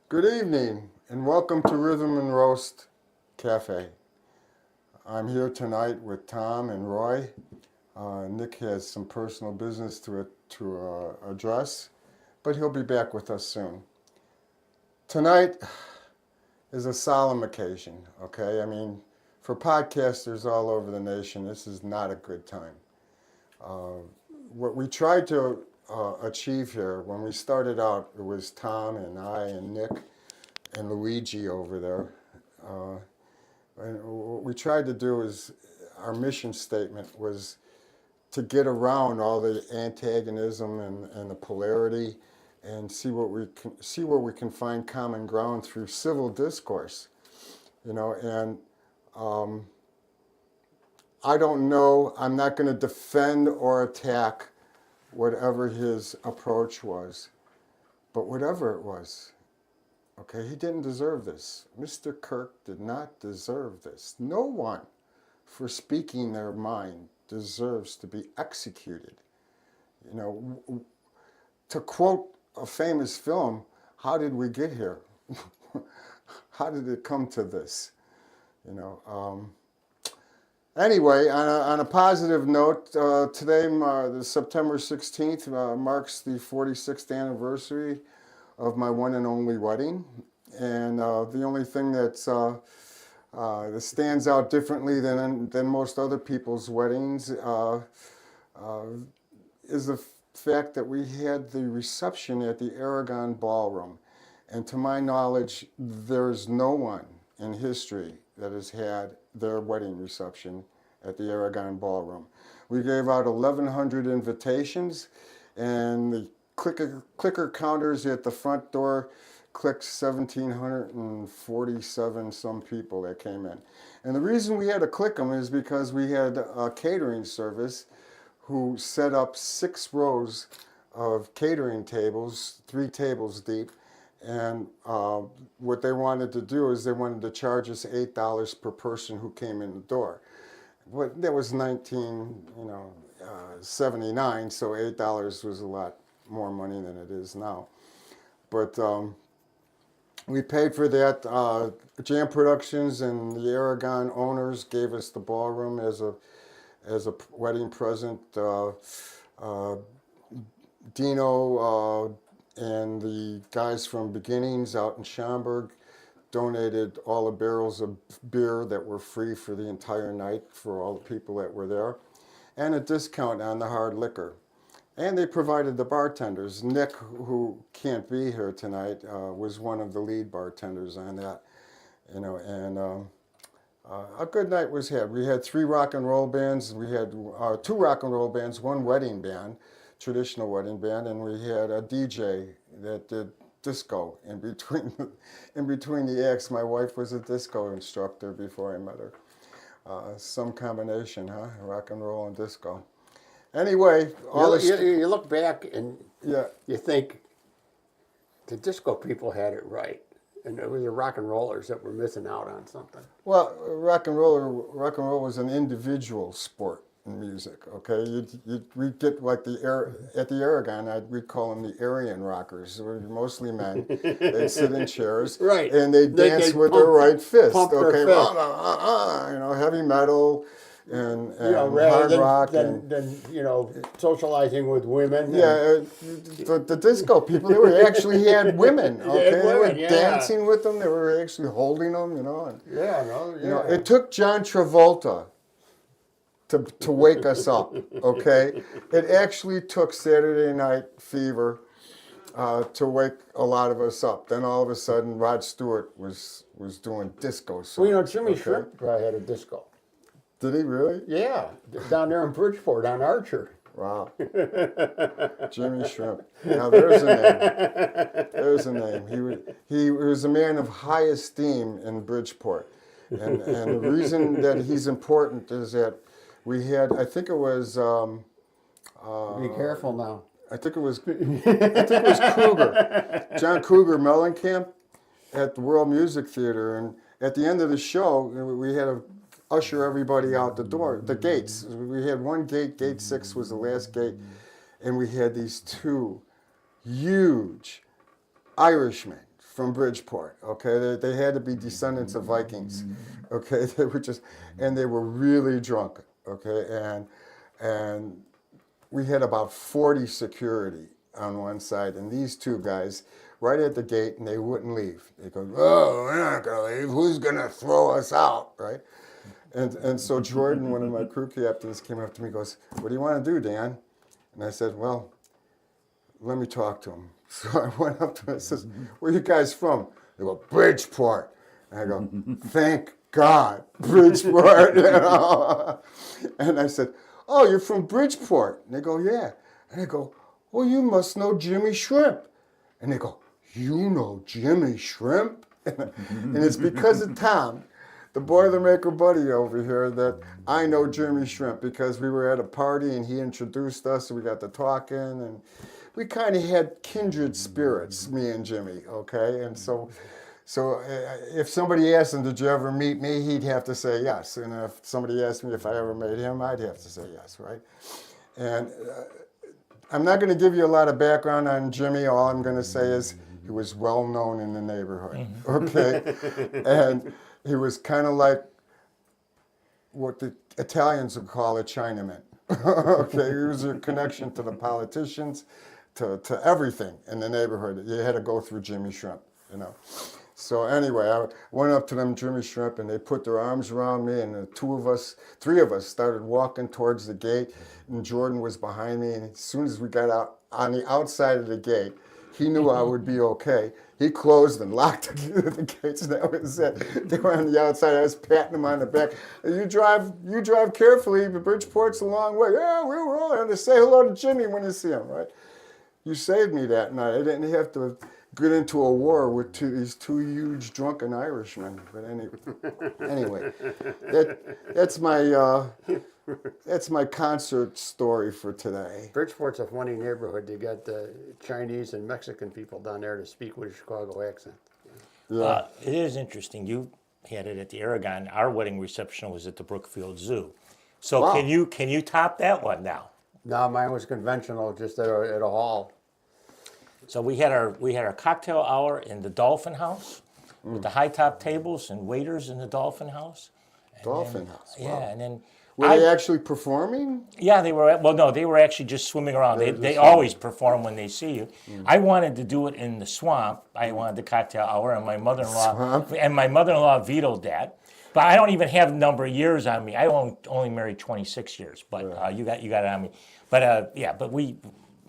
Good evening and welcome to Rhythm and Roast Cafe. I'm here tonight with Tom and Roy. Nick has some personal business to address, but he'll be back with us soon. Tonight is a solemn occasion, okay? I mean, for podcasters all over the nation, this is not a good time. What we tried to achieve here, when we started out, it was Tom and I and Nick and Luigi over there. And what we tried to do is, our mission statement was to get around all the antagonism and the polarity and see where we can find common ground through civil discourse, and I don't know, I'm not going to defend or attack whatever his approach was, but whatever it was, okay, he didn't deserve this. Mr. Kirk did not deserve this. No one, for speaking their mind, deserves to be executed. To quote a famous film, how did we get here? How did it come to this? Anyway, on a positive note, today, the September 16th, marks the 46th anniversary of my one and only wedding. And the only thing that stands out differently than most other people's weddings is the fact that we had the reception at the Aragon Ballroom. And to my knowledge, there's no one in history that has had their wedding reception at the Aragon Ballroom. We gave out 1,100 invitations, and the clicker counters at the front door clicked 1,747 some people that came in. And the reason we had to click them is because we had a catering service who set up 6 rows of catering tables, 3 tables deep, and what they wanted to do is they wanted to charge us $8 per person who came in the door. But that was 1979, so $8 was a lot more money than it is now. But we paid for that. Jam Productions and the Aragon owners gave us the ballroom as a wedding present. Dino and the guys from Beginnings out in Schaumburg donated all the barrels of beer that were free for the entire night for all the people that were there, and a discount on the hard liquor. And they provided the bartenders. Nick, who can't be here tonight, was one of the lead bartenders on that, and a good night was had. We had 3 rock and roll bands. We had 2 rock and roll bands, 1 wedding band, traditional wedding band, and we had a DJ that did disco in between the acts. My wife was a disco instructor before I met her. Some combination, huh? Rock and roll and disco. Anyway, you look back and you think the disco people had it right, and it was the rock and rollers that were missing out on something. Well, rock and roll was an individual sport in music. Okay, we'd get like at the Aragon, we'd call them the Aryan rockers. They were mostly men. They'd sit in chairs, right, and they'd dance with their right fist. Okay, fist. Heavy metal. And rather hard rock than socializing with women. Yeah, the disco people, they actually had women. Okay, they were dancing with them. They were actually holding them. It took John Travolta to wake us up. Okay, it actually took Saturday Night Fever to wake a lot of us up. Then all of a sudden, Rod Stewart was doing disco songs. Well, Jimmy Shrimp had a disco. Did he really? Yeah, down there in Bridgeport on Archer. Wow. Jimmy Shrimp. Now there's a name. There's a name. He was a man of high esteem in Bridgeport. And the reason that he's important is that we had, I think it was, Be careful now. I think it was Kruger, John Kruger Mellencamp at the World Music Theater. And at the end of the show, we had to usher everybody out the door, the gates. We had one gate, gate 6 was the last gate, and we had these two huge Irishmen from Bridgeport, okay? They had to be descendants of Vikings, okay? They were just, and they were really drunk, okay? And we had about 40 security on one side, and these two guys right at the gate, and they wouldn't leave. They go, oh, we're not gonna leave. Who's gonna throw us out, right? And so Jordan, one of my crew captains, came up to me and goes, what do you want to do, Dan? And I said, well, let me talk to him. So I went up to him and says, where are you guys from? They go, Bridgeport. And I go, thank God, Bridgeport. You know? And I said, oh, you're from Bridgeport? And they go, yeah. And I go, well, you must know Jimmy Shrimp. And they go, you know Jimmy Shrimp? And it's because of Tom, the Boilermaker buddy over here, that I know Jimmy Shrimp, because we were at a party and he introduced us and we got to talking, and we kind of had kindred spirits, me and Jimmy, okay? And so if somebody asked him, did you ever meet me, he'd have to say yes. And if somebody asked me if I ever met him, I'd have to say yes, right? And I'm not going to give you a lot of background on Jimmy. All I'm going to say is he was well known in the neighborhood, okay? And he was kind of like what the Italians would call a Chinaman, okay? He was a connection to the politicians, to everything in the neighborhood. You had to go through Jimmy Shrimp, you know? So anyway, I went up to them, Jimmy Shrimp, and they put their arms around me, and the three of us started walking towards the gate, and Jordan was behind me, and as soon as we got out on the outside of the gate, he knew I would be okay. He closed and locked the gates, and that was it. They were on the outside. I was patting him on the back. You drive carefully. Bridgeport's a long way. Yeah, we were all there to say hello to Jimmy when you see him, right? You saved me that night. I didn't have to get into a war with these two huge drunken Irishmen. But anyway, that's my concert story for today. Bridgeport's a funny neighborhood. You got Chinese and Mexican people down there to speak with a Chicago accent. Yeah. It is interesting. You had it at the Aragon. Our wedding reception was at the Brookfield Zoo. So Wow. can you top that one now? No, mine was conventional, just at a hall. So we had our cocktail hour in the Dolphin House with the high top tables and waiters in the Dolphin House. Dolphin House. Wow. Yeah, and then Were they actually performing? yeah, they were. Well, no, they were actually just swimming around. They always perform when they see you. I wanted to do it in the swamp. I wanted the cocktail hour, and my mother-in-law vetoed that. But I don't even have a number of years on me. I only married 26 years, but you got it on me. But but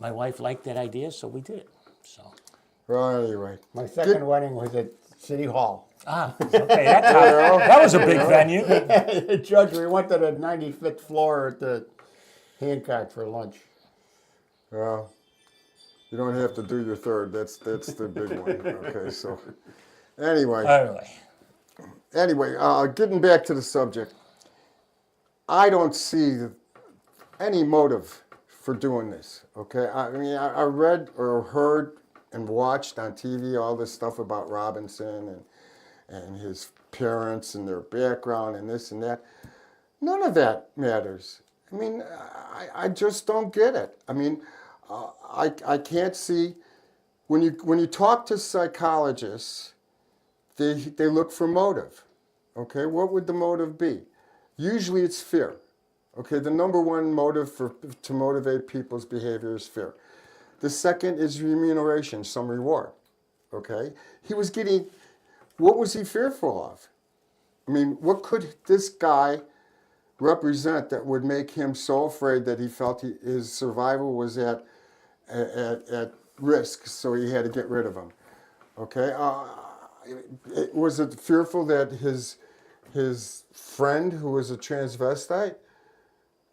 my wife liked that idea, so we did it. So Well, anyway. My second wedding was at City Hall. okay, that was a big venue. Judge, we went to the 95th floor at the Hancock for lunch. Well, you don't have to do your third. That's the big one. Okay, so anyway, getting back to the subject, I don't see any motive for doing this. Okay, I mean, I read or heard and watched on TV all this stuff about Robinson and his parents and their background and this and that. None of that matters. I mean, I just don't get it. I mean, I can't see, when you talk to psychologists, they look for motive. Okay, what would the motive be? Usually it's fear. Okay, the number one motive to motivate people's behavior is fear. The second is remuneration, some reward. Okay, what was he fearful of? I mean, what could this guy represent that would make him so afraid that he felt his survival was at risk, so he had to get rid of him? Okay, was it fearful that his friend, who was a transvestite,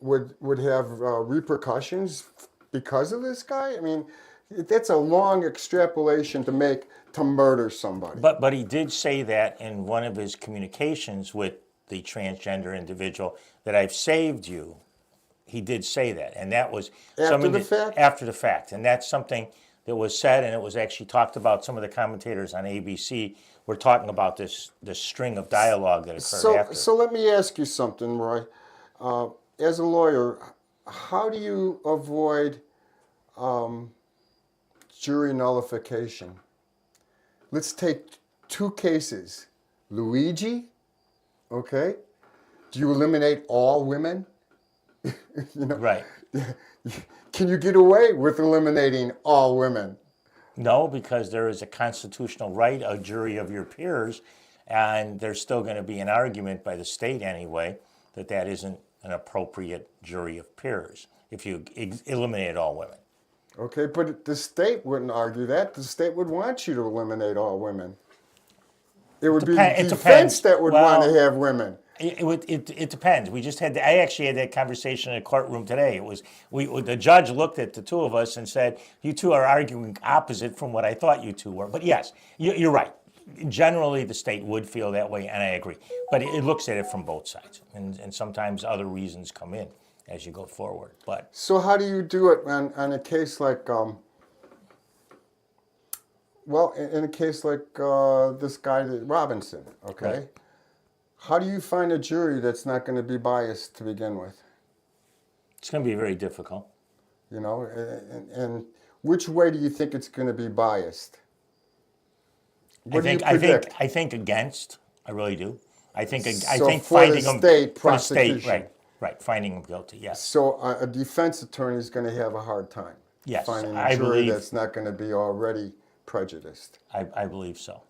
would have repercussions because of this guy? I mean, that's a long extrapolation to make to murder somebody. But he did say that in one of his communications with the transgender individual that I've saved you. He did say that, and that was After the fact? After the fact, and that's something that was said, and it was actually talked about. Some of the commentators on ABC were talking about this string of dialogue that occurred after. So let me ask you something, Roy. As a lawyer, how do you avoid jury nullification? Let's take two cases. Luigi, okay? Do you eliminate all women? Right. Can you get away with eliminating all women? No, because there is a constitutional right, a jury of your peers, and there's still going to be an argument by the state anyway that that isn't an appropriate jury of peers if you eliminate all women. Okay, but the state wouldn't argue that. The state would want you to eliminate all women. It would be the defense that would want to have women. It depends. We just had. I actually had that conversation in a courtroom today. It was the judge looked at the two of us and said, "You two are arguing opposite from what I thought you two were." But yes, you're right. Generally, the state would feel that way, and I agree. But it looks at it from both sides, and sometimes other reasons come in as you go forward. But so, how do you do it on a case like? Well, in a case like this guy Robinson, okay. Right. How do you find a jury that's not going to be biased to begin with? It's going to be very difficult. You know, and which way do you think it's going to be biased? What do you predict? I think against. I really do. I think for finding the them state for the state, prosecution. right, finding them guilty. Yes. So a defense attorney is going to have a hard time. Yes, finding I a jury believe that's not going to be already prejudiced. I believe so.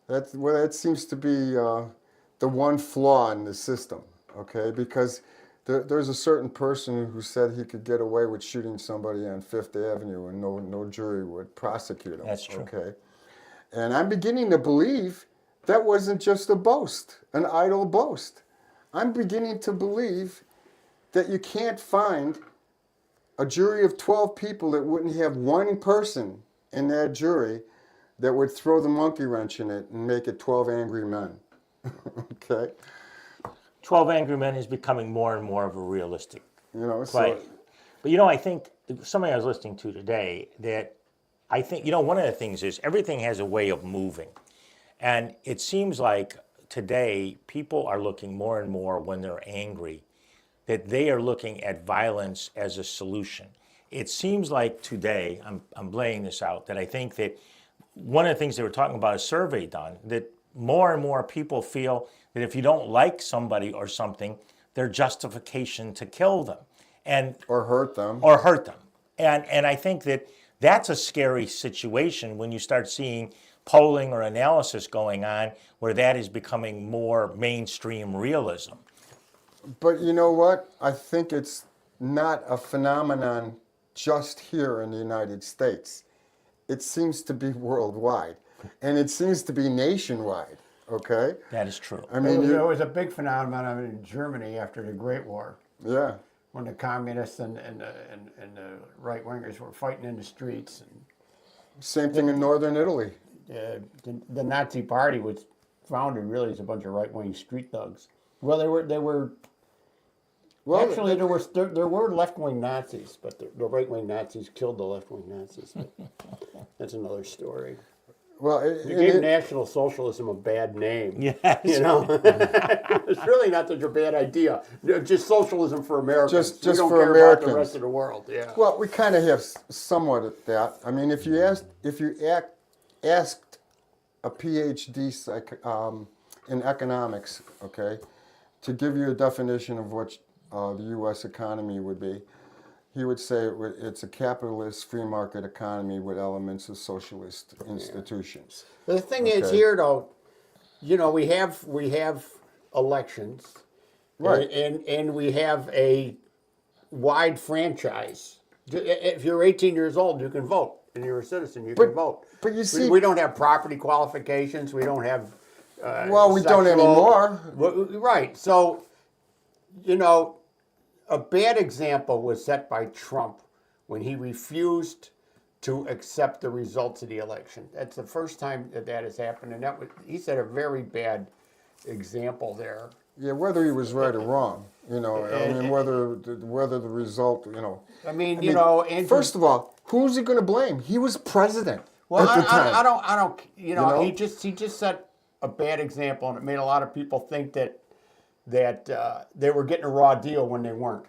That seems to be the one flaw in the system, okay? Because there's a certain person who said he could get away with shooting somebody on Fifth Avenue and no jury would prosecute him. That's true. Okay, and I'm beginning to believe that wasn't just a boast, an idle boast. I'm beginning to believe that you can't find a jury of 12 people that wouldn't have one person in that jury that would throw the monkey wrench in it and make it 12 angry men. Okay? 12 Angry Men is becoming more and more of a realistic play. So, But I think somebody I was listening to today that I think, one of the things is everything has a way of moving. And it seems like today people are looking more and more when they're angry that they are looking at violence as a solution. It seems like today, I'm laying this out, that I think that one of the things they were talking about, a survey done, that more and more people feel that if you don't like somebody or something, their justification to kill them. or hurt them. And I think that that's a scary situation when you start seeing polling or analysis going on where that is becoming more mainstream realism. But you know what? I think it's not a phenomenon just here in the United States. It seems to be worldwide, and it seems to be nationwide, okay? That is true. I mean, There was a big phenomenon in Germany after the Great War, yeah. when the communists and the right-wingers were fighting in the streets. And Same thing in northern Italy. the Nazi Party was founded really as a bunch of right-wing street thugs. Well, there were actually there were left-wing Nazis, but the right-wing Nazis killed the left-wing Nazis. That's another story. Well, It gave National Socialism a bad name. Yes. It's really not such a bad idea. Just socialism for Americans. Just we don't for care Americans. about the rest of the world. Yeah. Well, we kind of have somewhat of that. I mean, if you asked a PhD in economics, okay, to give you a definition of what the U.S. economy would be, he would say it's a capitalist free market economy with elements of socialist institutions. But the thing is here, though, we have elections, Right. and we have a wide franchise. If you're 18 years old, you can vote, and you're a citizen, you can vote. But you see, we don't have property qualifications. We don't have. Well, we don't anymore. Right. So you know, a bad example was set by Trump when he refused to accept the results of the election. That's the first time that that has happened, and he set a very bad example there. Yeah, whether he was right or wrong, I mean, whether the result, I mean, you know, Andrew, first of all, who's he going to blame? He was president well, at the time. I don't, know? he just set a bad example, and it made a lot of people think that they were getting a raw deal when they weren't.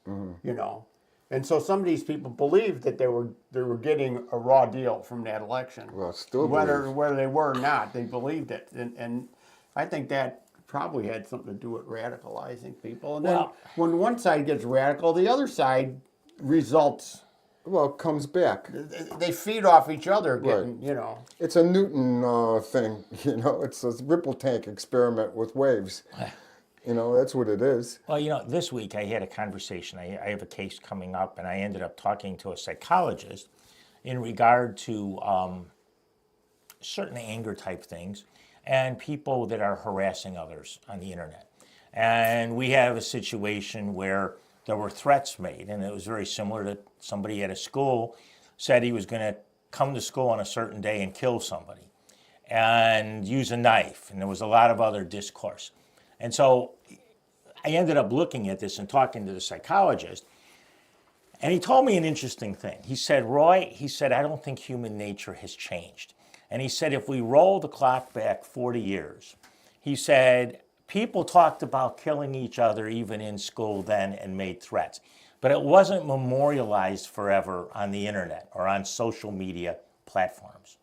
You know, and so some of these people believed that they were getting a raw deal from that election. Well, still whether they were or not, they believed it, and I think that probably had something to do with radicalizing people. And then when one side gets radical, the other side results. Well, it comes back. They feed off each other, Right. you know. It's a Newton thing, It's a ripple tank experiment with waves. That's what it is. Well, this week I had a conversation. I have a case coming up, and I ended up talking to a psychologist in regard to certain anger type things and people that are harassing others on the internet. And we have a situation where there were threats made, and it was very similar to somebody at a school said he was going to come to school on a certain day and kill somebody and use a knife, and there was a lot of other discourse. And so I ended up looking at this and talking to the psychologist, and he told me an interesting thing. He said, Roy, I don't think human nature has changed. And he said, if we roll the clock back 40 years, he said, people talked about killing each other even in school then and made threats. But it wasn't memorialized forever on the internet or on social media platforms.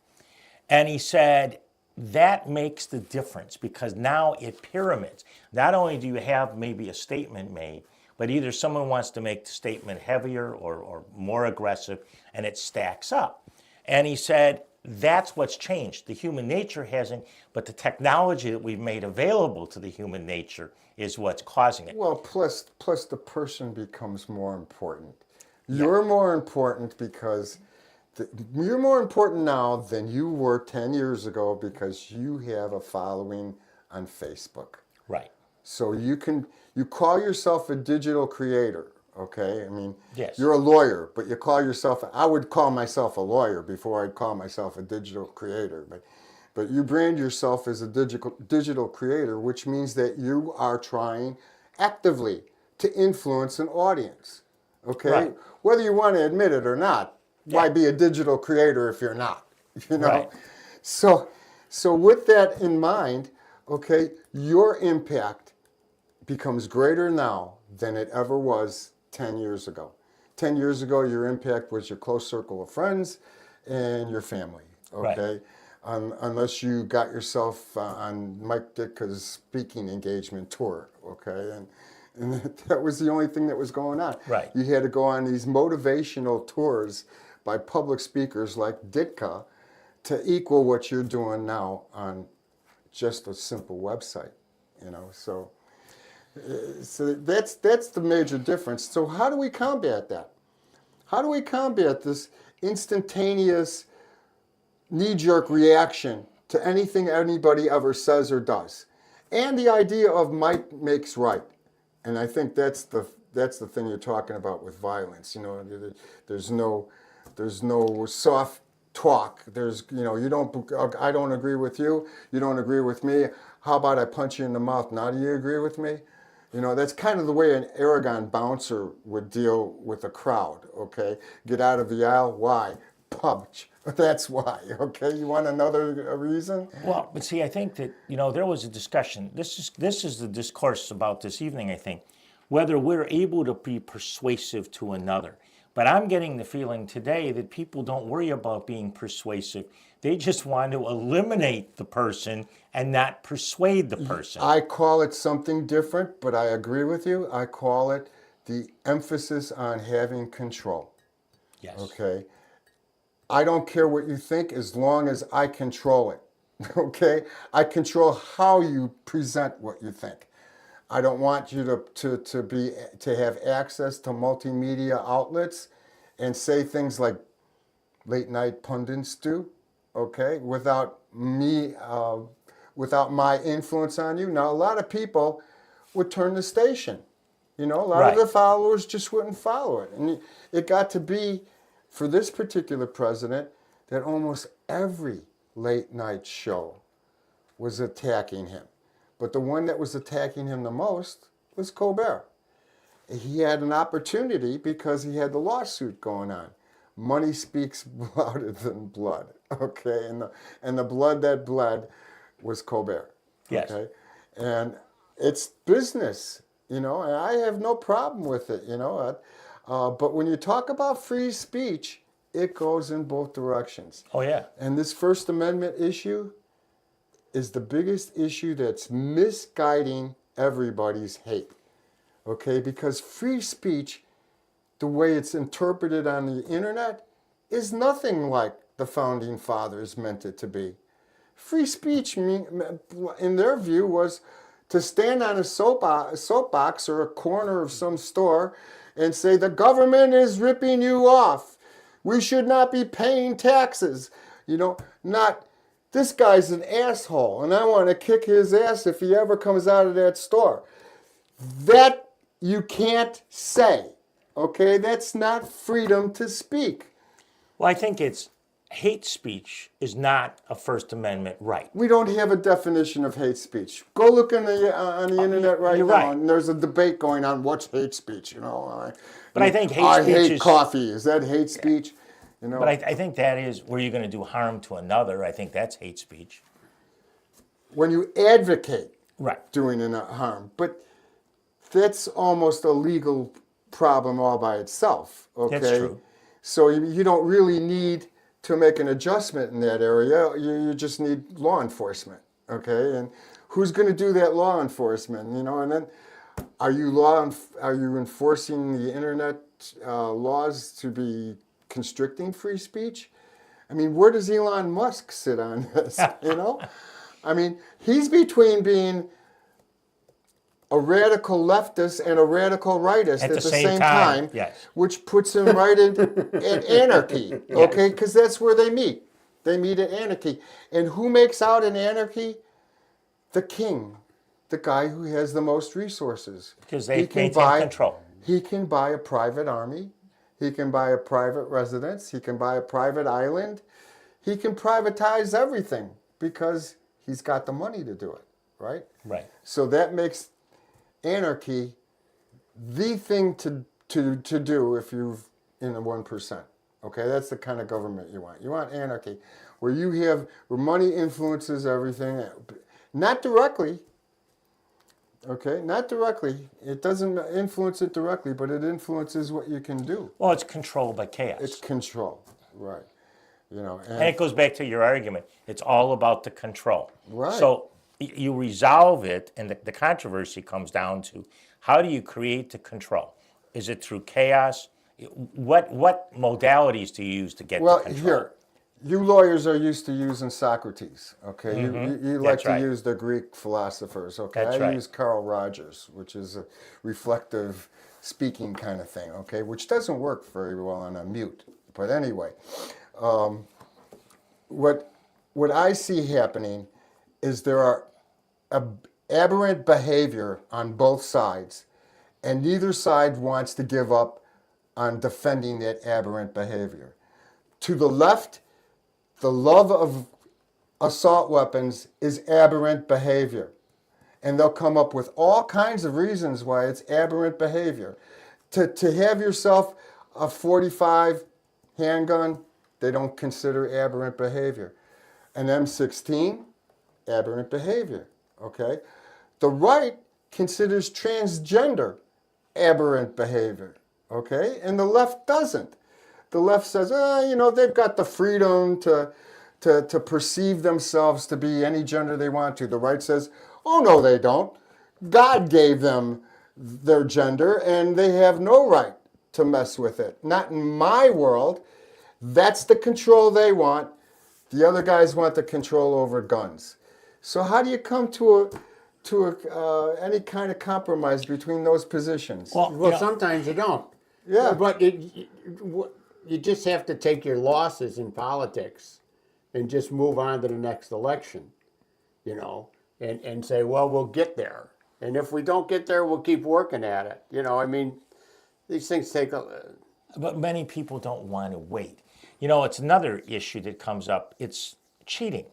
And he said, that makes the difference because now it pyramids. Not only do you have maybe a statement made, but either someone wants to make the statement heavier or more aggressive, and it stacks up. And he said, that's what's changed. The human nature hasn't, but the technology that we've made available to the human nature is what's causing it. Well, plus the person becomes more important. You're more important because you're more important now than you were 10 years ago because you have a following on Facebook. Right. So you call yourself a digital creator, okay? I mean, yes. You're a lawyer, but you call yourself, I would call myself a lawyer before I'd call myself a digital creator. But you brand yourself as a digital creator, which means that you are trying actively to influence an audience, okay? Right. Whether you want to admit it or not, why be a digital creator if you're not, Right. So with that in mind, okay, your impact becomes greater now than it ever was 10 years ago. 10 years ago, your impact was your close circle of friends and your family, okay? Right. Unless you got yourself on Mike Ditka's speaking engagement tour, okay? And that was the only thing that was going on. Right. You had to go on these motivational tours by public speakers like Ditka to equal what you're doing now on just a simple website, So that's the major difference. So how do we combat that? How do we combat this instantaneous knee-jerk reaction to anything anybody ever says or does? And the idea of might makes right. And I think that's the thing you're talking about with violence. There's no soft talk. I don't agree with you. You don't agree with me. How about I punch you in the mouth? Now do you agree with me? That's kind of the way an Aragon bouncer would deal with a crowd, okay? Get out of the aisle. Why? Punch. That's why, okay? You want another reason? Well, but see, I think that, there was a discussion. This is the discourse about this evening, I think, whether we're able to be persuasive to another. But I'm getting the feeling today that people don't worry about being persuasive. They just want to eliminate the person and not persuade the person. I call it something different, but I agree with you. I call it the emphasis on having control. Yes. Okay? I don't care what you think as long as I control it. Okay? I control how you present what you think. I don't want you to have access to multimedia outlets and say things like late night pundits do, okay, without my influence on you. Now, a lot of people would turn the station You know, a lot of Right. the followers just wouldn't follow it. And it got to be, for this particular president, that almost every late night show was attacking him. But the one that was attacking him the most was Colbert. He had an opportunity because he had the lawsuit going on. Money speaks louder than blood, okay? And the blood that bled was Colbert, Yes. okay? And it's business, you know, and I have no problem with it, you know. But when you talk about free speech, it goes in both directions. Oh, yeah. And this First Amendment issue is the biggest issue that's misguiding everybody's hate, okay? Because free speech, the way it's interpreted on the internet, is nothing like the Founding Fathers meant it to be. Free speech, in their view, was to stand on a soapbox or a corner of some store and say, the government is ripping you off. We should not be paying taxes. You know, not, this guy's an asshole and I want to kick his ass if he ever comes out of that store. That you can't say, okay? That's not freedom to speak. Well, I think it's hate speech is not a First Amendment right. We don't have a definition of hate speech. Go look on the internet right you're now, right. and there's a debate going on. What's hate speech? You know, But I think hate I speech hate is- coffee. Is that hate speech? You know, But I think that is where you're going to do harm to another. I think that's hate speech. when you advocate Right. doing harm, but that's almost a legal problem all by itself. Okay, That's true. So you don't really need to make an adjustment in that area. You just need law enforcement. Okay, and who's going to do that law enforcement? You know, and then are you enforcing the internet laws to be constricting free speech? I mean, where does Elon Musk sit on this? You know, I mean, he's between being a radical leftist and a radical rightist at the same time, yes. which puts him right in anarchy, okay? Because that's where they meet. They meet at anarchy. And who makes out in anarchy? The king, the guy who has the most resources. Because they He can maintain control. He can buy a private army. He can buy a private residence. He can buy a private island. He can privatize everything because he's got the money to do it, right? Right. So that makes anarchy the thing to do if you're in the 1%. Okay, that's the kind of government you want. You want anarchy, where money influences everything, not directly. Okay, not directly. It doesn't influence it directly, but it influences what you can do. Well, it's controlled by chaos. It's control, right? You know, And it goes back to your argument. It's all about the control. Right. So you resolve it, and the controversy comes down to how do you create the control? Is it through chaos? What modalities do you use to get the control? Here, you lawyers are used to using Socrates, okay? You like That's to right. use the Greek philosophers, okay? That's I right. use Carl Rogers, which is a reflective speaking kind of thing, okay? Which doesn't work very well on a mute. But anyway, what I see happening is there are aberrant behavior on both sides, and neither side wants to give up on defending that aberrant behavior. To the left, the love of assault weapons is aberrant behavior. And they'll come up with all kinds of reasons why it's aberrant behavior. To have yourself a .45 handgun, they don't consider aberrant behavior. An M16, aberrant behavior, okay? The right considers transgender aberrant behavior, okay? And the left doesn't. The left says, they've got the freedom to perceive themselves to be any gender they want to. The right says, oh, no, they don't. God gave them their gender, and they have no right to mess with it. Not in my world. That's the control they want. The other guys want the control over guns. So how do you come to any kind of compromise between those positions? Well, sometimes you don't. Yeah. But you just have to take your losses in politics and just move on to the next election, and say, well, we'll get there. And if we don't get there, we'll keep working at it. I mean, these things take But many people don't want to wait. It's another issue that comes up. It's cheating.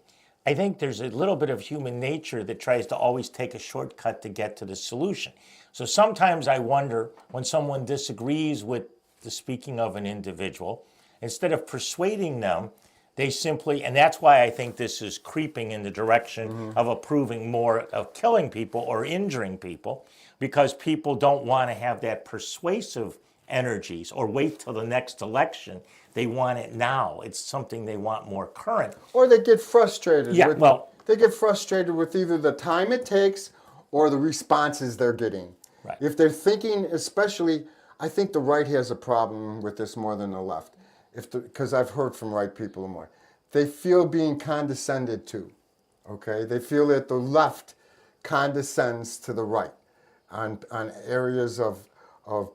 I think there's a little bit of human nature that tries to always take a shortcut to get to the solution. So sometimes I wonder when someone disagrees with the speaking of an individual, instead of persuading them, they simply, and that's why I think this is creeping in the direction of approving more of killing people or injuring people, because people don't want to have that persuasive energies or wait till the next election. They want it now. It's something they want more current. Or they get frustrated. Yeah, they get frustrated with either the time it takes or the responses they're getting. Right. If they're thinking, especially, I think the right has a problem with this more than the left. Because I've heard from right people more. They feel being condescended to. Okay? They feel that the left condescends to the right on areas of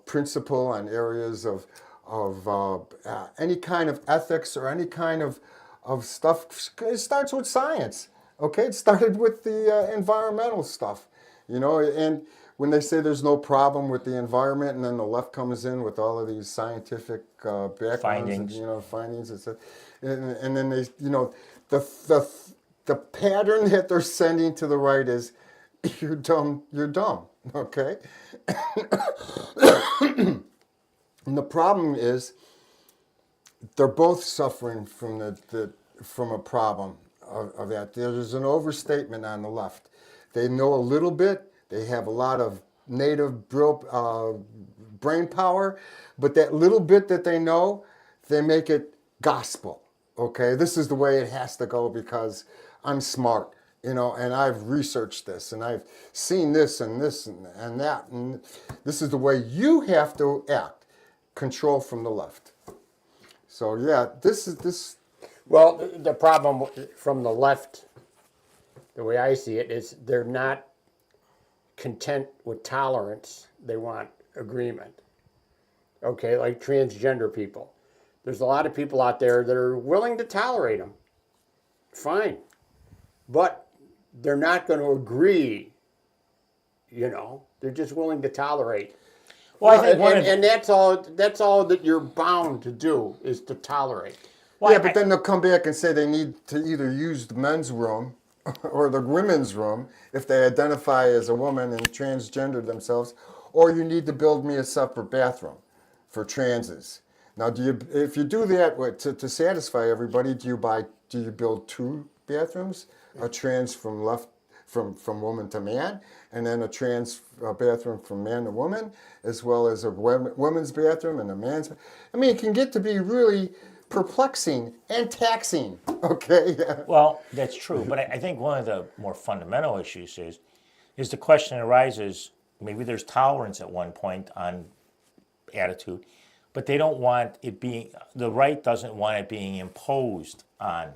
principle, on areas of any kind of ethics or any kind of stuff. It starts with science, okay? It started with the environmental stuff, and when they say there's no problem with the environment, and then the left comes in with all of these scientific backgrounds, Findings. and, findings, and then they, the pattern that they're sending to the right is, you're dumb, okay? And the problem is, they're both suffering from from a problem of that. There's an overstatement on the left. They know a little bit. They have a lot of native brain power, but that little bit that they know, they make it gospel. Okay, this is the way it has to go because I'm smart, and I've researched this, and I've seen this and that, and this is the way you have to act. Control from the left. So yeah, this. Well, the problem from the left, the way I see it, is they're not content with tolerance. They want agreement. Okay, like transgender people. There's a lot of people out there that are willing to tolerate them. Fine. But they're not going to agree. They're just willing to tolerate. Well, I think and that's all that you're bound to do is to tolerate. Well, yeah, but then they'll come back and say they need to either use the men's room or the women's room if they identify as a woman and transgender themselves, or you need to build me a separate bathroom for transes. Now, if you do that to satisfy everybody, do you build two bathrooms, a trans from woman to man, and then a trans bathroom from man to woman, as well as a women's bathroom and a man's? I mean, it can get to be really perplexing and taxing, okay? Well, that's true, but I think one of the more fundamental issues is the question arises, maybe there's tolerance at one point on attitude, but they don't want it being, the right doesn't want it being imposed on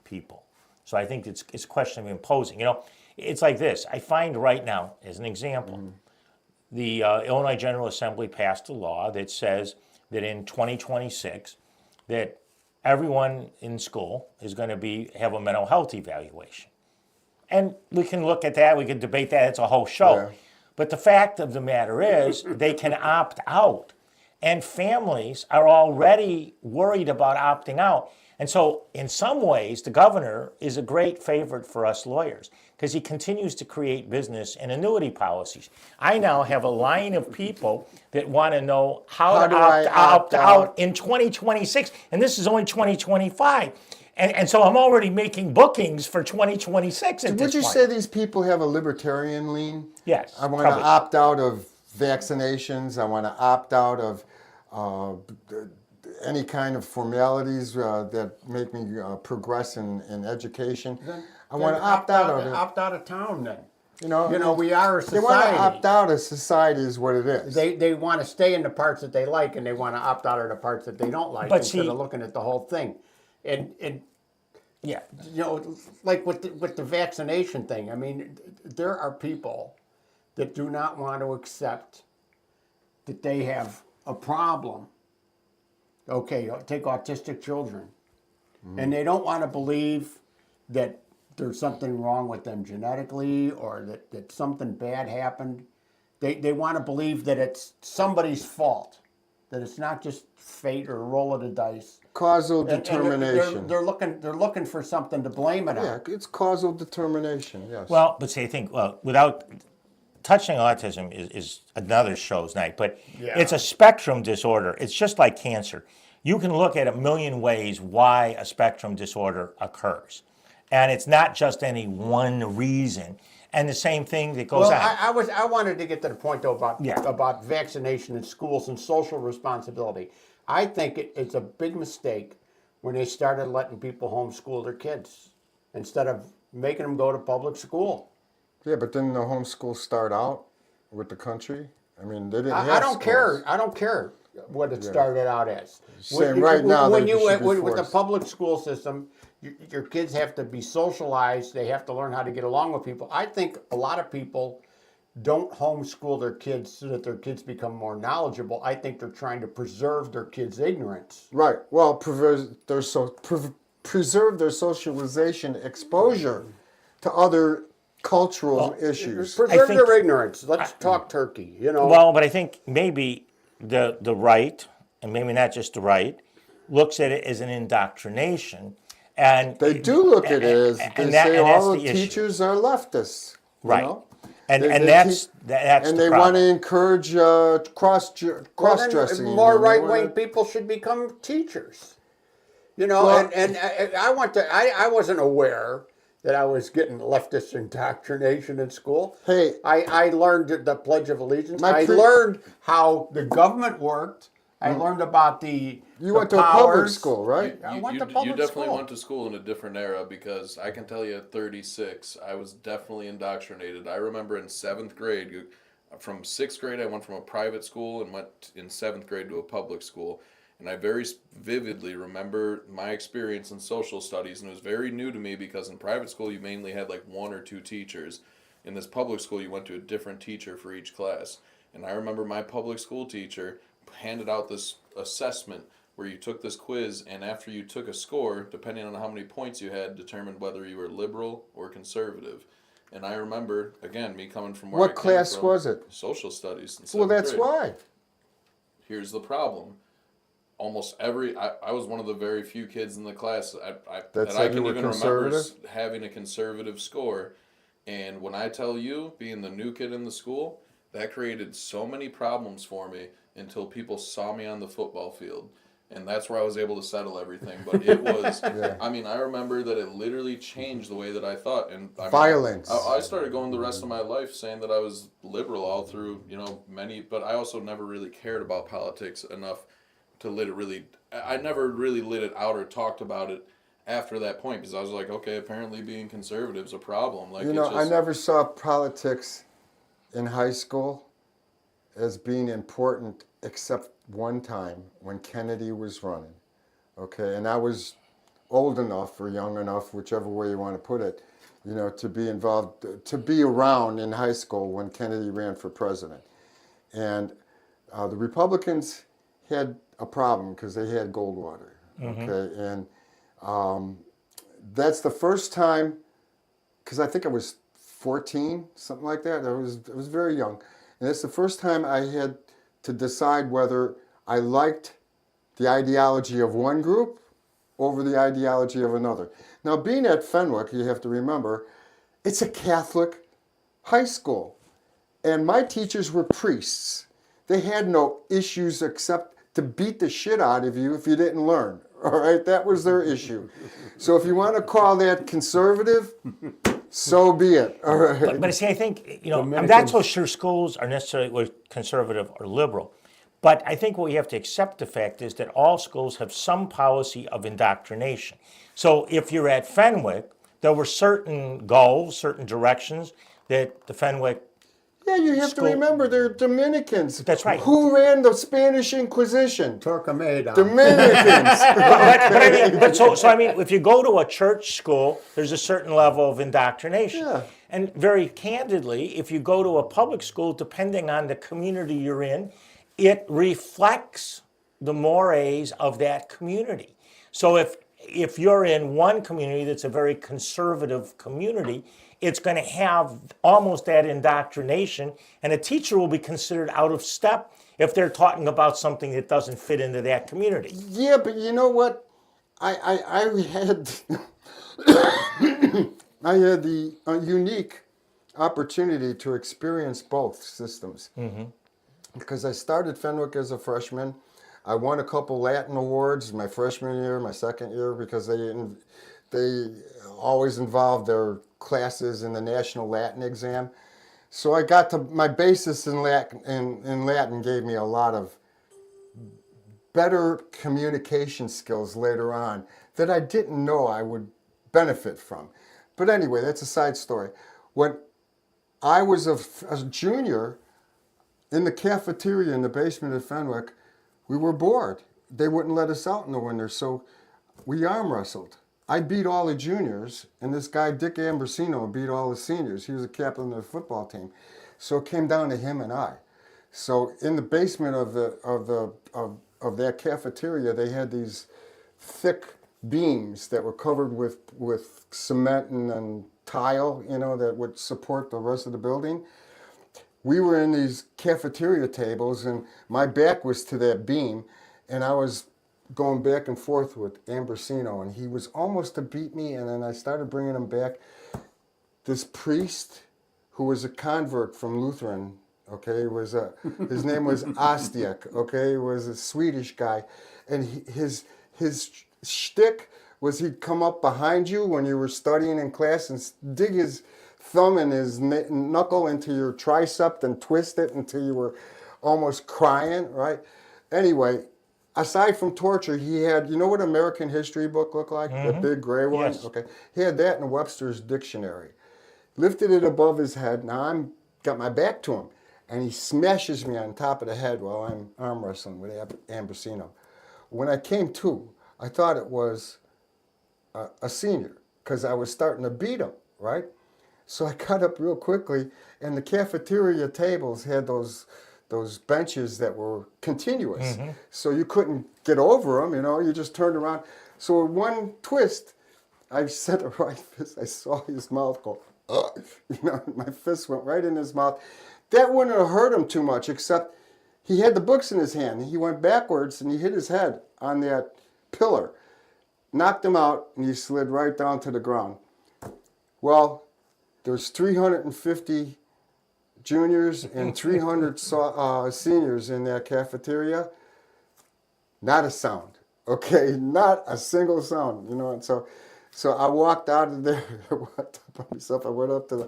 people. So I think it's a question of imposing. It's like this. I find right now, as an example, the Illinois General Assembly passed a law that says that in 2026, that everyone in school is going to have a mental health evaluation. And we can look at that, we can debate that, it's a whole show. Yeah. But the fact of the matter is, they can opt out. And families are already worried about opting out. And so, in some ways, the governor is a great favorite for us lawyers because he continues to create business and annuity policies. I now have a line of people that want to know how to opt out in 2026, and this is only 2025. And so I'm already making bookings for 2026 at this Would you point. say these people have a libertarian lean? Yes. I want to opt out of vaccinations. I want to opt out of any kind of formalities that make me progress in education. I want to opt out of it. Opt out of town then. We are a They want to society. opt out of society is what it is. They want to stay in the parts that they like, and they want to opt out of the parts that they don't like, But instead see- of looking at the whole thing. And Yeah. like with the vaccination thing, I mean, there are people that do not want to accept that they have a problem. Okay, take autistic children. And they don't want to believe that there's something wrong with them genetically or that something bad happened. They want to believe that it's somebody's fault, that it's not just fate or a roll of the dice. Causal And determination. they're looking for something to blame it on. Yeah, it's causal determination, yes. Well, but see, I think, without touching autism is another show's night, but it's a spectrum disorder. It's just like cancer. You can look at a million ways why a spectrum disorder occurs. And it's not just any one reason. And the same thing that goes on. I wanted to get to the point though about vaccination in schools and social responsibility. I think it's a big mistake when they started letting people homeschool their kids instead of making them go to public school. Yeah, but didn't the homeschool start out with the country? I mean, they didn't have I don't schools. care. I don't care what it started out as. Saying right now when that you should be with the forced. public school system, your kids have to be socialized. They have to learn how to get along with people. I think a lot of people don't homeschool their kids so that their kids become more knowledgeable. I think they're trying to preserve their kids' ignorance. Right. Well, preserve their socialization exposure to other cultural issues. Preserve their ignorance. Let's talk turkey. Well, but I think maybe the right, and maybe not just the right, looks at it as an indoctrination. And They do look at it as they say all the teachers are leftists. Right. You know? And that's and the they problem. want to encourage cross-dressing. More right-wing people should become teachers. Well- and I wasn't aware that I was getting leftist indoctrination in school. Hey. I learned the Pledge of Allegiance. I learned how the government worked. I learned about You went to a public school, right? I went to public You definitely school. went to school in a different era because I can tell you at 36, I was definitely indoctrinated. I remember in 7th grade, from 6th grade, I went from a private school and went in 7th grade to a public school. And I very vividly remember my experience in social studies, and it was very new to me because in private school you mainly had like 1 or 2 teachers. In this public school you went to a different teacher for each class. And I remember my public school teacher handed out this assessment where you took this quiz, and after you took a score, depending on how many points you had, determined whether you were liberal or conservative. And I remember, again, me coming from where I What came class from, was it? Social studies. Well, that's why. Here's the problem. Almost I was one of the very few kids in the class that I you can were even conservative? remember having a conservative score. And when I tell you, being the new kid in the school, that created so many problems for me until people saw me on the football field. And that's where I was able to settle everything. But it was, I mean, I remember that it literally changed the way that I thought. And I mean, Violence. I started going the rest of my life saying that I was liberal all through, but I also never really cared about politics enough to I never really lit it out or talked about it after that point because I was like, okay, apparently being conservative is a problem. Like, I never saw politics in high school as being important except one time when Kennedy was running. Okay, and I was old enough or young enough, whichever way you want to put it, to be involved, to be around in high school when Kennedy ran for president. And the Republicans had a problem because they had Goldwater. Okay, and that's the first time, because I think I was 14, something like that. I was very young. And it's the first time I had to decide whether I liked the ideology of one group over the ideology of another. Now, being at Fenwick, you have to remember, it's a Catholic high school. And my teachers were priests. They had no issues except to beat the shit out of you if you didn't learn. All right, that was their issue. So if you want to call that conservative, so be it. All right. But see, I think, I'm not so sure schools are necessarily conservative or liberal. But I think what we have to accept the fact is that all schools have some policy of indoctrination. So if you're at Fenwick, there were certain goals, certain directions that the Fenwick Yeah, you have to remember they're Dominicans. That's right. Who ran the Spanish Inquisition? Torquemada. Dominicans. So I mean, if you go to a church school, there's a certain level of indoctrination. Yeah. And very candidly, if you go to a public school, depending on the community you're in, it reflects the mores of that community. So if if you're in one community that's a very conservative community, it's going to have almost that indoctrination, and a teacher will be considered out of step if they're talking about something that doesn't fit into that community. Yeah, but you know what? I had I had the unique opportunity to experience both systems. Because I started Fenwick as a freshman. I won a couple Latin awards my freshman year, my second year, because they always involved their classes in the national Latin exam. So I got to my basis in Latin gave me a lot of better communication skills later on that I didn't know I would benefit from. But anyway, that's a side story. When I was a junior in the cafeteria in the basement of Fenwick, we were bored. They wouldn't let us out in the winter, so we arm wrestled. I beat all the juniors, and this guy, Dick Ambrosino, beat all the seniors. He was a captain of the football team. So it came down to him and I. So in the basement of that cafeteria, they had these thick beams that were covered with cement and tile, that would support the rest of the building. We were in these cafeteria tables, and my back was to that beam, and I was going back and forth with Ambrosino, and he was almost to beat me, and then I started bringing him back. This priest, who was a convert from Lutheran, okay, his name was Ostiak, okay, he was a Swedish guy, and his shtick was he'd come up behind you when you were studying in class and dig his thumb and his knuckle into your tricep and twist it until you were almost crying, right? Anyway, aside from torture, he had, you know what American history book looked like? The big gray one? Yes. Okay. He had that in Webster's dictionary. Lifted it above his head. Now I'm got my back to him. And he smashes me on top of the head while I'm arm wrestling with Ambrosino. When I came to, I thought it was a senior because I was starting to beat him, right? So I got up real quickly, and the cafeteria tables had those benches that were continuous. So you couldn't get over them, you just turned around. So in one twist, I set a right fist. I saw his mouth go, my fist went right in his mouth. That wouldn't have hurt him too much, except he had the books in his hand. He went backwards, and he hit his head on that pillar, knocked him out, and he slid right down to the ground. Well, there's 350 juniors and 300 seniors in that cafeteria. Not a sound, okay? Not a single sound, and so I walked out of there. I walked up on myself. I went up to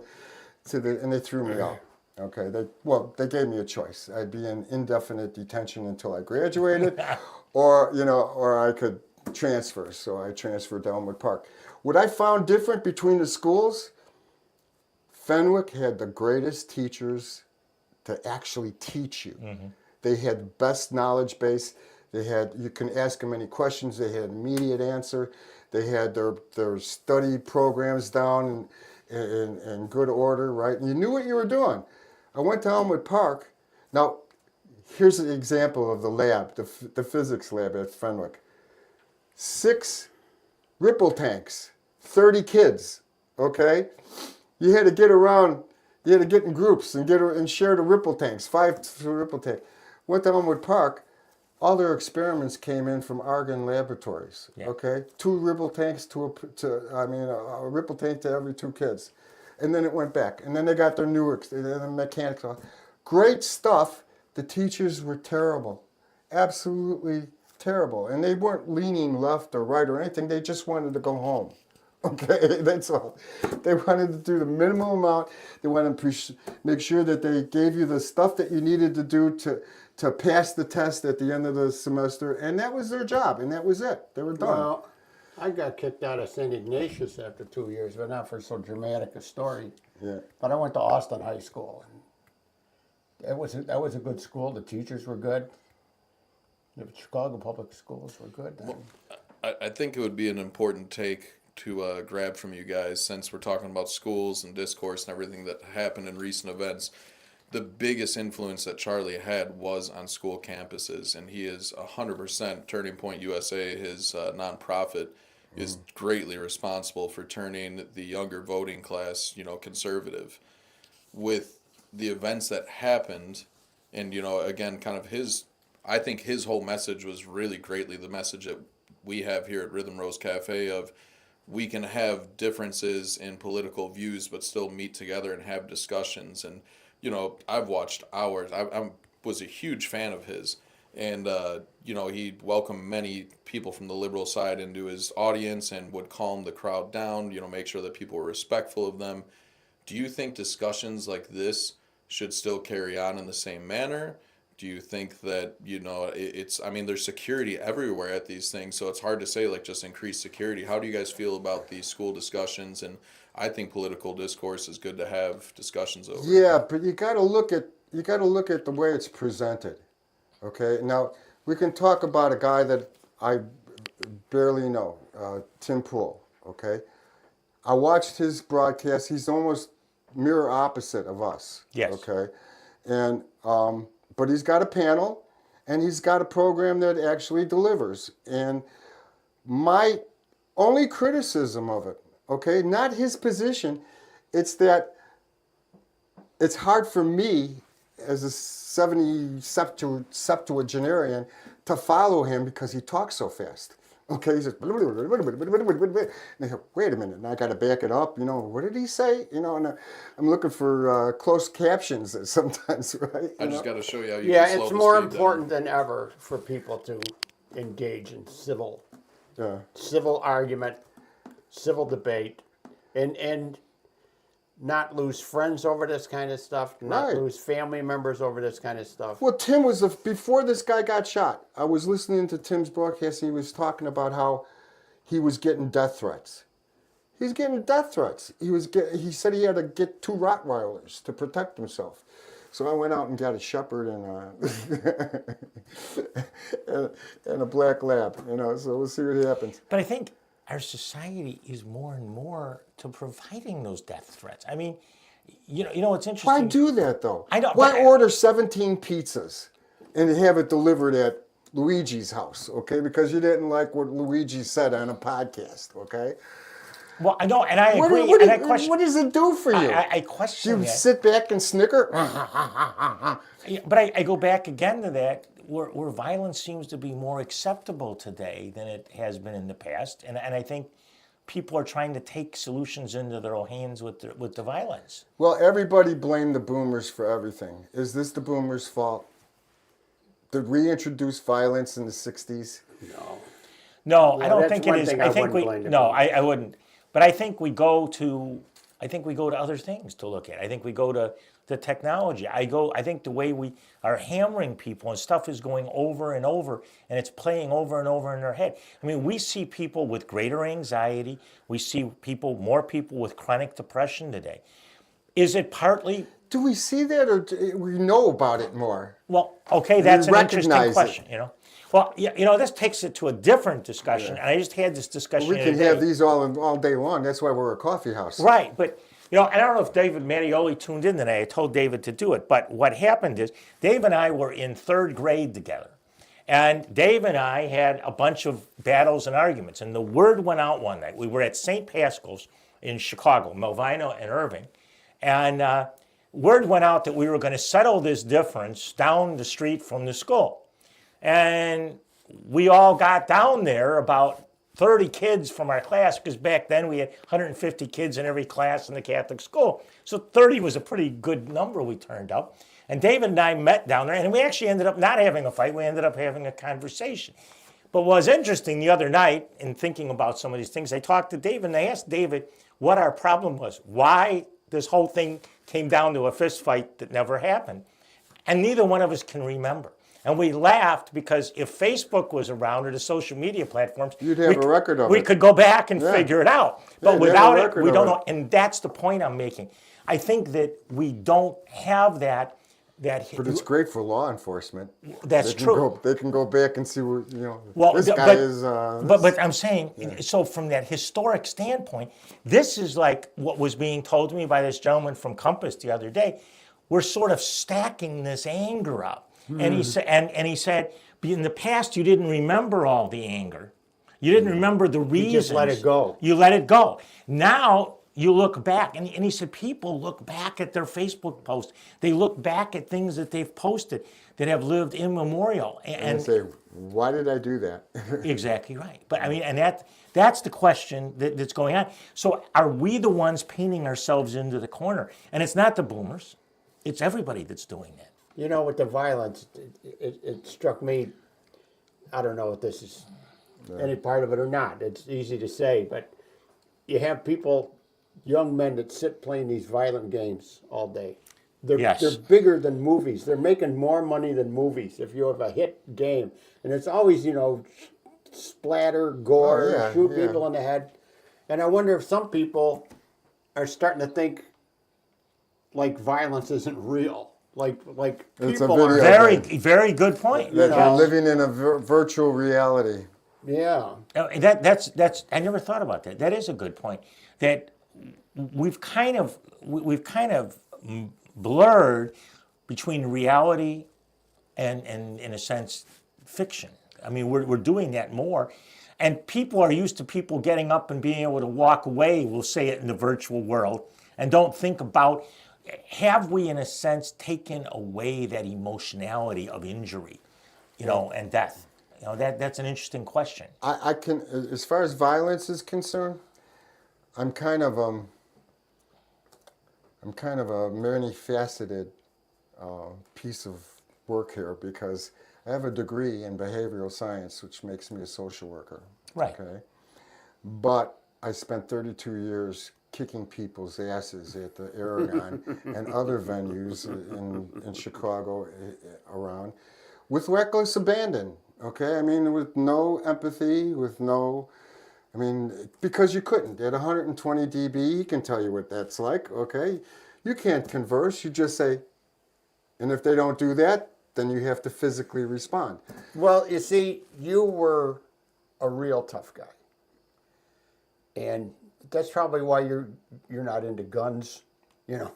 the, and they threw me out. Okay, they gave me a choice. I'd be in indefinite detention until I graduated, or I could transfer. So I transferred to Elmwood Park. What I found different between the schools, Fenwick had the greatest teachers to actually teach you. They had the best knowledge base. You can ask them any questions. They had immediate answer. They had their study programs down in good order, right? And you knew what you were doing. I went to Elmwood Park. Now, here's an example of the lab, the physics lab at Fenwick. 6 ripple tanks, 30 kids, okay? You had to get around, you had to get in groups and share the ripple tanks, 5 ripple tanks. Went to Elmwood Park, all their experiments came in from Argonne Laboratories, okay? 2 ripple tanks a ripple tank to every 2 kids. And then it went back. And then they got their new mechanics. Great stuff. The teachers were terrible. Absolutely terrible. And they weren't leaning left or right or anything. They just wanted to go home. Okay, that's all. They wanted to do the minimum amount. They wanted to make sure that they gave you the stuff that you needed to do to pass the test at the end of the semester. And that was their job. And that was it. They were done. Well, I got kicked out of St. Ignatius after 2 years, but not for so dramatic a story. Yeah. But I went to Austin High School. And that was a good school. The teachers were good. The Chicago public schools were good. I think it would be an important take to grab from you guys, since we're talking about schools and discourse and everything that happened in recent events. The biggest influence that Charlie had was on school campuses, and he is 100% Turning Point USA, his nonprofit, is greatly responsible for turning the younger voting class, conservative. With the events that happened, and again, kind of I think his whole message was really greatly the message that we have here at Rhythm Rose Cafe of we can have differences in political views but still meet together and have discussions. And I've watched hours. I was a huge fan of his, and he welcomed many people from the liberal side into his audience and would calm the crowd down, make sure that people were respectful of them. Do you think discussions like this should still carry on in the same manner? Do you think that, there's security everywhere at these things, so it's hard to say, like, just increase security. How do you guys feel about these school discussions? And I think political discourse is good to have discussions over. Yeah, but you got to look at the way it's presented. Okay, now we can talk about a guy that I barely know, Tim Pool. Okay, I watched his broadcast. He's almost mirror opposite of us. Yes. Okay, and but he's got a panel, and he's got a program that actually delivers. And my only criticism of it, okay, not his position, it's that it's hard for me as a 70 septuagenarian to follow him because he talks so fast. Okay, he says, and I go, wait a minute, and I got to back it up, what did he say? And I'm looking for closed captions sometimes, right? I just got to show you how you can slow it's the more speed important down. than ever for people to engage in civil Yeah. argument, civil debate, and not lose friends over this kind of stuff, not Right. lose family members over this kind of stuff. Well, Tim was, before this guy got shot, I was listening to Tim's broadcast, and he was talking about how he was getting death threats. He's getting death threats. He said he had to get 2 Rottweilers to protect himself. So I went out and got a shepherd and a black lab, so we'll see what happens. But I think our society is more and more to providing those death threats. I mean, what's interesting. Why do that, though? I know, Why but order 17 pizzas and have it delivered at Luigi's house, okay? Because you didn't like what Luigi said on a podcast, okay? Well, I know, and I What, agree, what, and I question. what does it do for you? I Do question you that. sit back and snicker? But I go back again to that, where violence seems to be more acceptable today than it has been in the past, and I think people are trying to take solutions into their own hands with the violence. Well, everybody blamed the boomers for everything. Is this the boomers' fault? Did we introduce violence in the 60s? No, I Yeah, don't that's think it one is. thing I I think wouldn't we blame the no, boomers. I wouldn't. But I think we go to other things to look at. I think we go to the technology. I think the way we are hammering people and stuff is going over and over, and it's playing over and over in their head. I mean, we see people with greater anxiety. We see more people with chronic depression today. Is it partly? Do we see that, or do we know about it more? Well, okay, that's an interesting recognize it. question. Well, this takes it to a different discussion, and I just had this discussion. We the can other have day. these all day long. That's why we're a coffee house. Right, but and I don't know if David Mattioli tuned in today. I told David to do it, but what happened is Dave and I were in 3rd grade together, and Dave and I had a bunch of battles and arguments, and the word went out one night. We were at St. Pascal's in Chicago, Melvino and Irving, and word went out that we were going to settle this difference down the street from the school, and we all got down there, about 30 kids from our class, because back then we had 150 kids in every class in the Catholic school. So 30 was a pretty good number we turned up. And David and I met down there, and we actually ended up not having a fight. We ended up having a conversation. But what was interesting the other night, in thinking about some of these things, I talked to David, and I asked David what our problem was, why this whole thing came down to a fist fight that never happened. And neither one of us can remember. And we laughed because if Facebook was around or the social media platforms, You'd have a record of we it. could go back and Yeah. figure it out. But Yeah, you'd have a without it, record we of don't it. know. And that's the point I'm making. I think that we don't have that. But it's great for law enforcement. That's They can true. They can go back and see what, Well, this but- guy is. But I'm saying, so from that historic standpoint, this is like what was being told to me by this gentleman from Compass the other day. We're sort of stacking this anger up, and he said, in the past you didn't remember all the anger. You didn't remember the reasons. You just let it go. You let it go. Now you look back, and he said people look back at their Facebook posts. They look back at things that they've posted that have lived immemorial. And say, why did I do that? Exactly right. But I mean, and that's the question that's going on. So are we the ones painting ourselves into the corner? And it's not the boomers. It's everybody that's doing that. You know, with the violence, it struck me, I don't know if this is any part of it or not. It's easy to say, but you have people, young men that sit playing these violent games all day. They're bigger than movies. They're making more money than movies if you have a hit game. And it's always, you know, splatter, gore, shoot people in the head. And I wonder if some people are starting to think like violence isn't real. Like It's people a are video Very good point. that you're living in a virtual reality. Yeah. That's I never thought about that. That is a good point. That we've kind of blurred between reality and in a sense fiction. I mean, we're doing that more. And people are used to people getting up and being able to walk away, we'll say it in the virtual world, and don't think about, have we in a sense taken away that emotionality of injury, you know, and death? You know, that's an interesting question. I can, as far as violence is concerned, I'm kind of a many-faceted piece of work here because I have a degree in behavioral science, which makes me a social worker. Right. Okay. But I spent 32 years kicking people's asses at the Aragon and other venues in Chicago around with reckless abandon. Okay. I mean, with no empathy, because you couldn't. At 120 dB, he can tell you what that's like. Okay. You can't converse. You just say, and if they don't do that, then you have to physically respond. Well, you see, you were a real tough guy. And that's probably why you're not into guns, you know.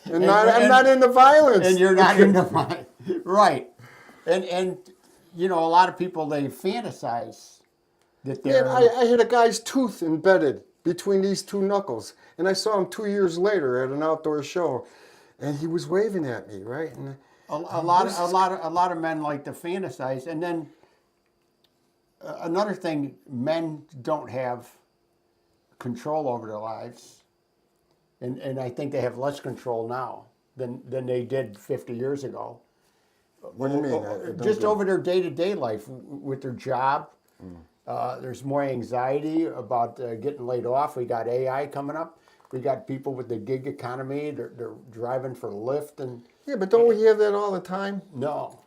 And I'm not into violence. And you're not into violence. Right. And you know, a lot of people, they fantasize that they're... Man, I had a guy's tooth embedded between these two knuckles. And I saw him 2 years later at an outdoor show. And he was waving at me, right? And a lot of men like to fantasize. And then another thing, men don't have control over their lives. And I think they have less control now than they did 50 years ago. What do you mean? Just over their day-to-day life with their job. There's more anxiety about getting laid off. We got AI coming up. We got people with the gig economy. They're driving for Lyft and... Yeah, but don't we have that all the time? No.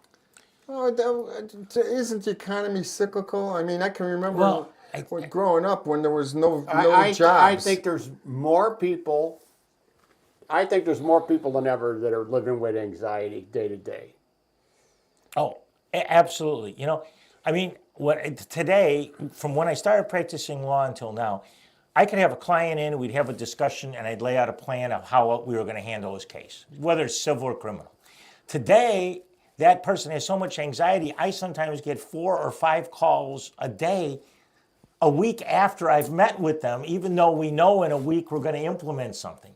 Oh, isn't the economy cyclical? I mean, I can remember growing up when there was no jobs. I think there's more people. I think there's more people than ever that are living with anxiety day to day. Oh, absolutely. You know, I mean, today, from when I started practicing law until now, I could have a client in, we'd have a discussion, and I'd lay out a plan of how we were going to handle his case, whether it's civil or criminal. Today, that person has so much anxiety, I sometimes get 4 or 5 calls a day, a week after I've met with them, even though we know in a week we're going to implement something.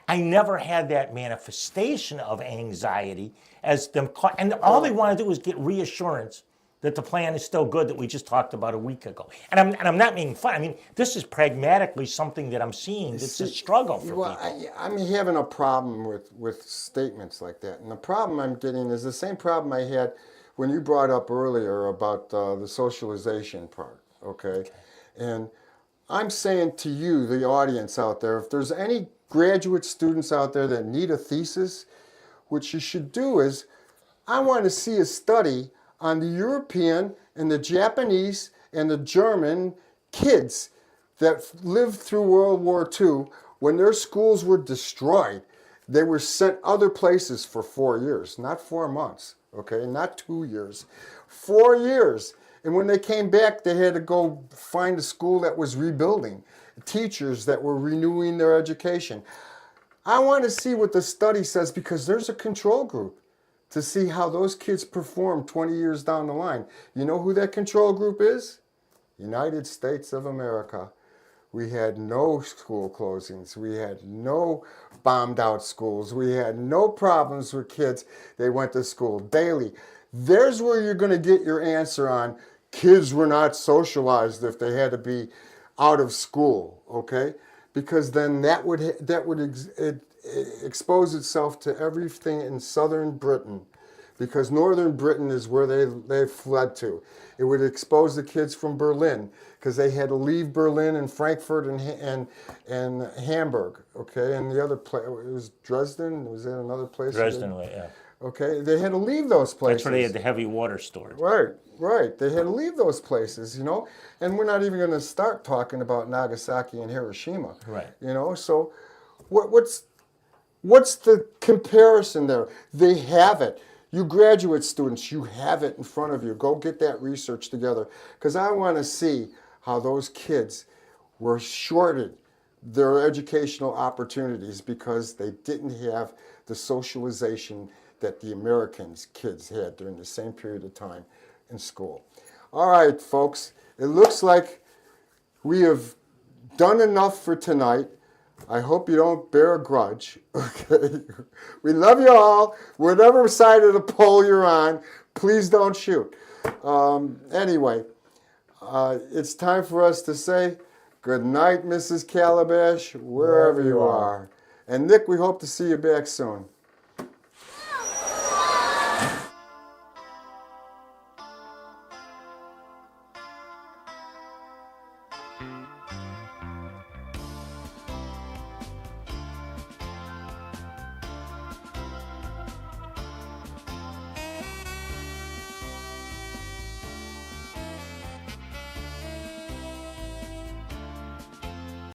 I never had that manifestation of anxiety as them, and all they want to do is get reassurance that the plan is still good that we just talked about a week ago. And I'm not making fun. I mean, this is pragmatically something that I'm seeing that's a struggle for people. I'm having a problem with statements like that. And the problem I'm getting is the same problem I had when you brought up earlier about the socialization part, okay? And I'm saying to you, the audience out there, if there's any graduate students out there that need a thesis, what you should do is, I want to see a study on the European and the Japanese and the German kids that lived through World War II. When their schools were destroyed, they were sent other places for 4 years, not 4 months, okay, not 2 years, 4 years. And when they came back, they had to go find a school that was rebuilding, teachers that were renewing their education. I want to see what the study says because there's a control group to see how those kids perform 20 years down the line. You know who that control group is? United States of America, we had no school closings. We had no bombed out schools. We had no problems with kids. They went to school daily. There's where you're going to get your answer on kids were not socialized if they had to be out of school, okay? Because then that would expose itself to everything in southern Britain, because northern Britain is where they fled to. It would expose the kids from Berlin, because they had to leave Berlin and Frankfurt and Hamburg, okay? And the other place, it was Dresden, was that another place? Dresden, yeah. Okay, they had to leave those places. That's where they had the heavy water stored. Right. They had to leave those places, you know? And we're not even going to start talking about Nagasaki and Hiroshima. Right. You know, so what's the comparison there? They have it. You graduate students, you have it in front of you. Go get that research together, because I want to see how those kids were shorted their educational opportunities because they didn't have the socialization that the Americans kids had during the same period of time in school. All right, folks, it looks like we have done enough for tonight. I hope you don't bear a grudge, okay? We love you all. Whatever side of the pole you're on, please don't shoot. Anyway, it's time for us to say good night, Mrs. Calabash, wherever you are. And Nick, we hope to see you back soon.